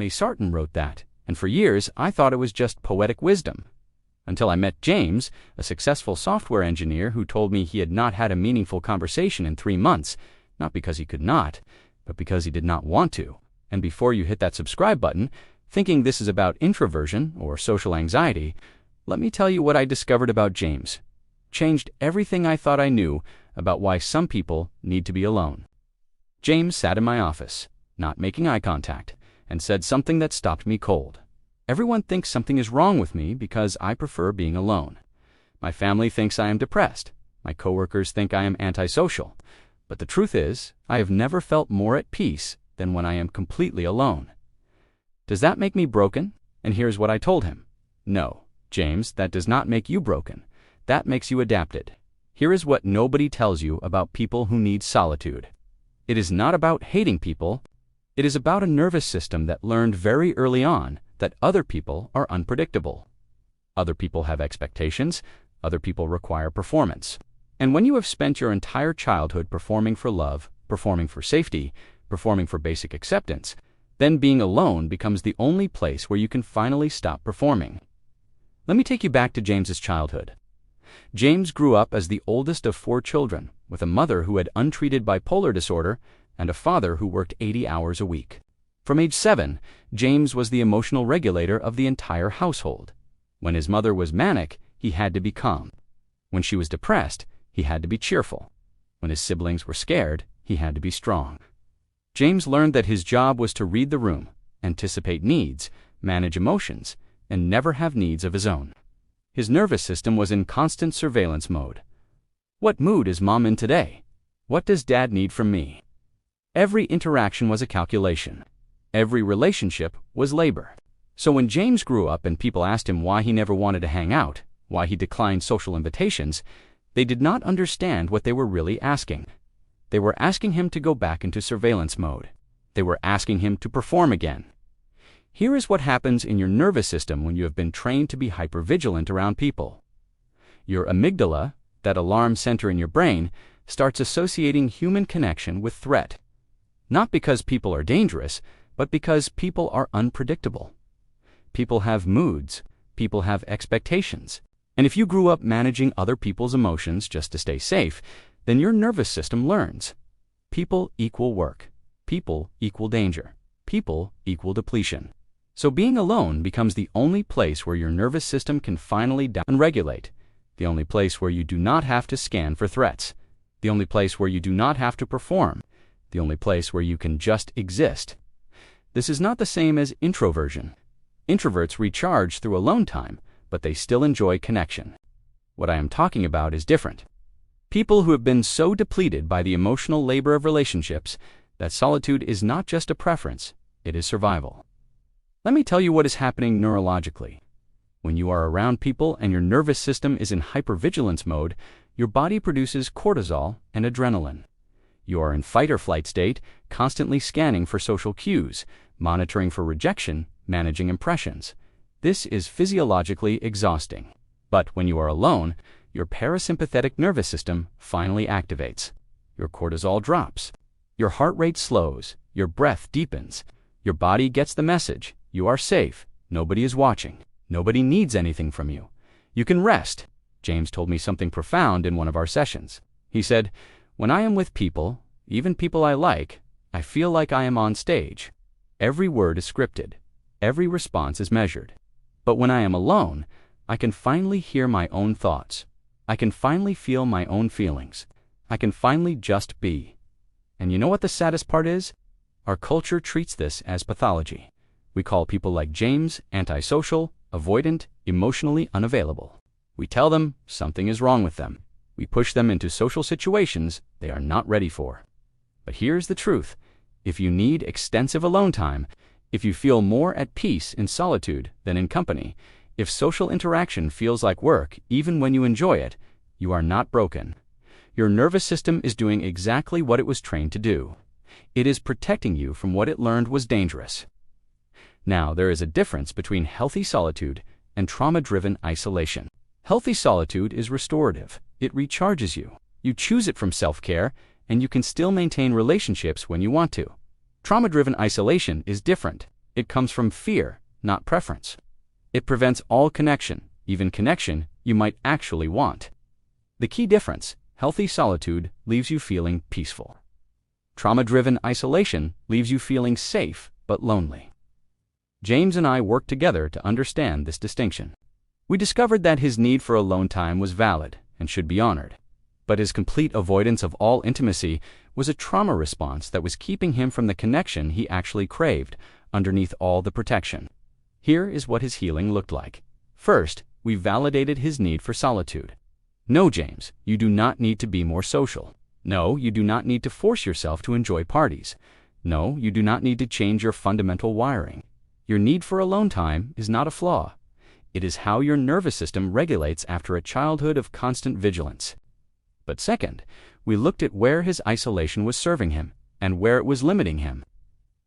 Sarton wrote that, and for years I thought it was just poetic wisdom. Until I met James, a successful software engineer who told me he had not had a meaningful conversation in 3 months, not because he could not, but because he did not want to. And before you hit that subscribe button, thinking this is about introversion or social anxiety, let me tell you what I discovered about James. Changed everything I thought I knew about why some people need to be alone. James sat in my office, not making eye contact, and said something that stopped me cold. Everyone thinks something is wrong with me because I prefer being alone. My family thinks I am depressed. My coworkers think I am antisocial. But the truth is, I have never felt more at peace than when I am completely alone. Does that make me broken? And here's what I told him. No, James, that does not make you broken. That makes you adapted. Here is what nobody tells you about people who need solitude. It is not about hating people. It is about a nervous system that learned very early on that other people are unpredictable. Other people have expectations. Other people require performance. And when you have spent your entire childhood performing for love, performing for safety, performing for basic acceptance, then being alone becomes the only place where you can finally stop performing. Let me take you back to James's childhood. James grew up as the oldest of 4 children, with a mother who had untreated bipolar disorder and a father who worked 80 hours a week. From age 7, James was the emotional regulator of the entire household. When his mother was manic, he had to be calm. When she was depressed, he had to be cheerful. When his siblings were scared, he had to be strong. James learned that his job was to read the room, anticipate needs, manage emotions, and never have needs of his own. His nervous system was in constant surveillance mode. What mood is mom in today? What does dad need from me? Every interaction was a calculation. Every relationship was labor. So when James grew up and people asked him why he never wanted to hang out, why he declined social invitations, they did not understand what they were really asking. They were asking him to go back into surveillance mode. They were asking him to perform again. Here is what happens in your nervous system when you have been trained to be hypervigilant around people. Your amygdala, that alarm center in your brain, starts associating human connection with threat. Not because people are dangerous, but because people are unpredictable. People have moods. People have expectations. And if you grew up managing other people's emotions just to stay safe, then your nervous system learns. People equal work. People equal danger. People equal depletion. So being alone becomes the only place where your nervous system can finally downregulate, the only place where you do not have to scan for threats, the only place where you do not have to perform, the only place where you can just exist. This is not the same as introversion. Introverts recharge through alone time, but they still enjoy connection. What I am talking about is different. People who have been so depleted by the emotional labor of relationships that solitude is not just a preference, it is survival. Let me tell you what is happening neurologically. When you are around people and your nervous system is in hypervigilance mode, your body produces cortisol and adrenaline. You are in fight or flight state, constantly scanning for social cues, monitoring for rejection, managing impressions. This is physiologically exhausting. But when you are alone, your parasympathetic nervous system finally activates. Your cortisol drops. Your heart rate slows. Your breath deepens. Your body gets the message. You are safe. Nobody is watching. Nobody needs anything from you. You can rest. James told me something profound in one of our sessions. He said, "When I am with people, even people I like, I feel like I am on stage. Every word is scripted. Every response is measured. But when I am alone, I can finally hear my own thoughts. I can finally feel my own feelings. I can finally just be." And you know what the saddest part is? Our culture treats this as pathology. We call people like James antisocial, avoidant, emotionally unavailable. We tell them something is wrong with them. We push them into social situations they are not ready for. But here's the truth. If you need extensive alone time, if you feel more at peace in solitude than in company, if social interaction feels like work even when you enjoy it, you are not broken. Your nervous system is doing exactly what it was trained to do. It is protecting you from what it learned was dangerous. Now, there is a difference between healthy solitude and trauma-driven isolation. Healthy solitude is restorative. It recharges you. You choose it from self-care, and you can still maintain relationships when you want to. Trauma-driven isolation is different. It comes from fear, not preference. It prevents all connection, even connection you might actually want. The key difference: healthy solitude leaves you feeling peaceful. Trauma-driven isolation leaves you feeling safe but lonely. James and I worked together to understand this distinction. We discovered that his need for alone time was valid and should be honored, but his complete avoidance of all intimacy was a trauma response that was keeping him from the connection he actually craved underneath all the protection. Here is what his healing looked like. First, we validated his need for solitude. No, James, you do not need to be more social. No, you do not need to force yourself to enjoy parties. No, you do not need to change your fundamental wiring. Your need for alone time is not a flaw. It is how your nervous system regulates after a childhood of constant vigilance. But second, we looked at where his isolation was serving him and where it was limiting him.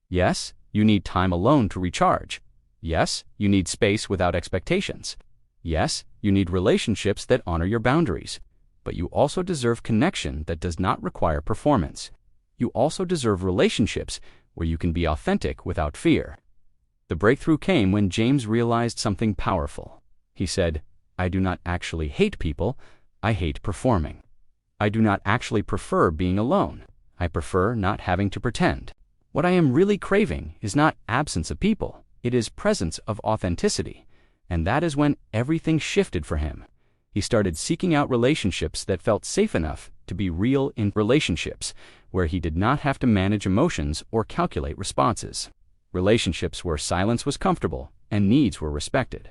Yes, you need time alone to recharge. Yes, you need space without expectations. Yes, you need relationships that honor your boundaries. But you also deserve connection that does not require performance. You also deserve relationships where you can be authentic without fear. The breakthrough came when James realized something powerful. He said, "I do not actually hate people, I hate performing. I do not actually prefer being alone. I prefer not having to pretend. What I am really craving is not absence of people, it is presence of authenticity." And that is when everything shifted for him. He started seeking out relationships that felt safe enough to be real, in relationships where he did not have to manage emotions or calculate responses. Relationships where silence was comfortable and needs were respected.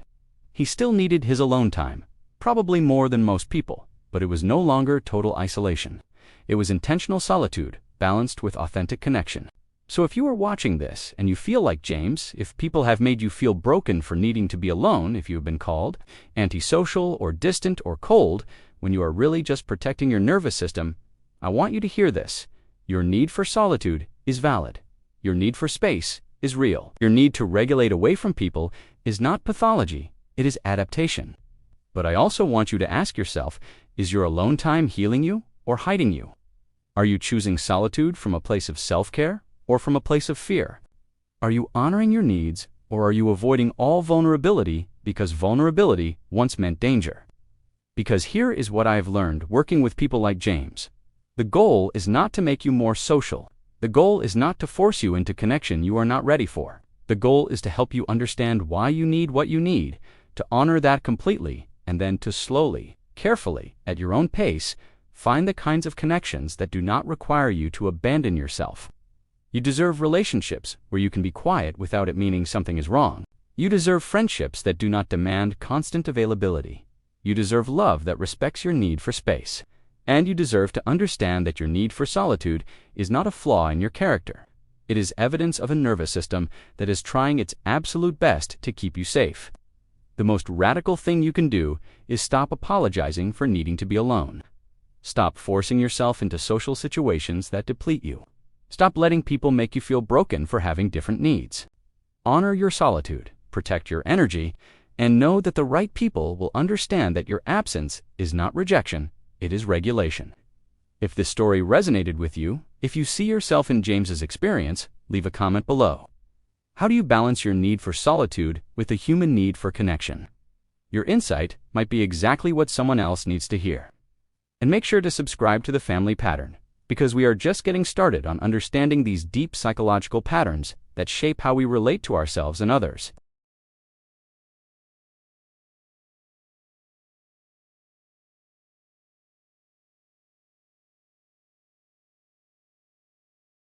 He still needed his alone time, probably more than most people, but it was no longer total isolation. It was intentional solitude, balanced with authentic connection. So if you are watching this and you feel like James, if people have made you feel broken for needing to be alone, if you have been called antisocial or distant or cold when you are really just protecting your nervous system, I want you to hear this. Your need for solitude is valid. Your need for space is real. Your need to regulate away from people is not pathology, it is adaptation. But I also want you to ask yourself, is your alone time healing you or hiding you? Are you choosing solitude from a place of self-care or from a place of fear? Are you honoring your needs, or are you avoiding all vulnerability because vulnerability once meant danger? Because here is what I have learned working with people like James. The goal is not to make you more social. The goal is not to force you into connection you are not ready for. The goal is to help you understand why you need what you need, to honor that completely, and then to slowly, carefully, at your own pace, find the kinds of connections that do not require you to abandon yourself. You deserve relationships where you can be quiet without it meaning something is wrong. You deserve friendships that do not demand constant availability. You deserve love that respects your need for space. And you deserve to understand that your need for solitude is not a flaw in your character. It is evidence of a nervous system that is trying its absolute best to keep you safe. The most radical thing you can do is stop apologizing for needing to be alone. Stop forcing yourself into social situations that deplete you. Stop letting people make you feel broken for having different needs. Honor your solitude, protect your energy, and know that the right people will understand that your absence is not rejection, it is regulation. If this story resonated with you, if you see yourself in James's experience, leave a comment below. How do you balance your need for solitude with the human need for connection? Your insight might be exactly what someone else needs to hear. And make sure to subscribe to the Family Pattern, because we are just getting started on understanding these deep psychological patterns that shape how we relate to ourselves and others.